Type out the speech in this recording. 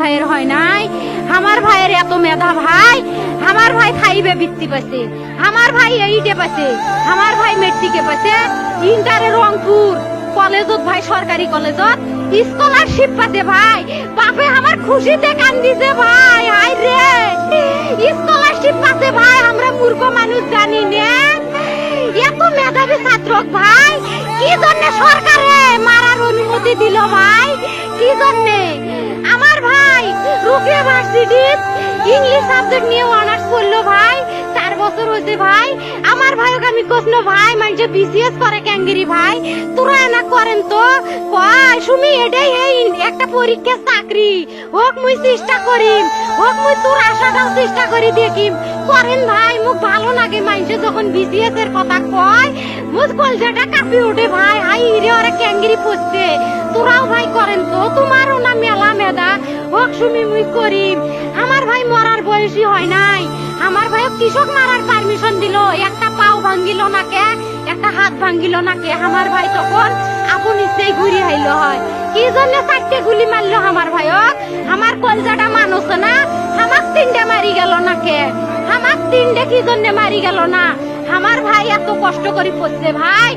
ভাইয়ের হয় নাই। আমার ভাইয়ের এত মেধা ভাই, আমার ভাই খাইবে বৃত্তি পাইছে, আমার ভাই এইটে পাইছে, আমার ভাই মেট্রিকে পাইছে, ইন্টারে রংপুর কলেজত ভাই, সরকারি কলেজত স্কলারশিপ পাতে ভাই। বাপে আমার খুশিতে কান্দিছে ভাই, হাই রে স্কলারশিপ পাতে ভাই। আমরা মূর্খ মানুষ জানি না এত মেধাবী ছাত্র ভাই কি জন্য সরকারে মারার অনুমতি দিল ভাই, কি জন্য? আমার ভাই রুকিয়া ভার্সিটি ইংলিশ সাবজেক্ট নিয়ে অনার্স করলো ভাই, 4 বছর হয়েছে ভাই। আমার ভাইকে আমি কইনো ভাই মানে বিসিএস করে ক্যাঙ্গেরি ভাই, তোরা না করেন তো কয় সুমি এটাই এই একটা পরীক্ষা চাকরি হোক, মুই চেষ্টা করিম, হোক মুই তোর আশাটাও চেষ্টা করি দেখিম। করেন ভাই, মুখ ভালো লাগে মানুষে যখন বিসিএস এর কথা কয়, মুখ কলজাটা কাঁপি ওঠে ভাই। হাই রে ওরা ক্যাঙ্গেরি পড়ছে, তোরাও ভাই করেন তো, তোমারও না মেলা মেধা, হোক সুমি মুই করিম। আমার ভাই মরার বয়সী হয় নাই, আমার ভাই কৃষক মারার পারমিশন দিল, একটা পাও ভাঙ্গিল না কে, একটা হাত ভাঙ্গিল না কে। আমার ভাই তখন আপন ইচ্ছেই ঘুরি আইল হয়, কি জন্য 4টে গুলি মারলো আমার ভাইক? আমার কলজাটা মানুষ না, আমার 3টে মারি গেল না কে? আমার 3টে কি জন্য মারি গেল না? আমার ভাই এত কষ্ট করে পড়ছে ভাই।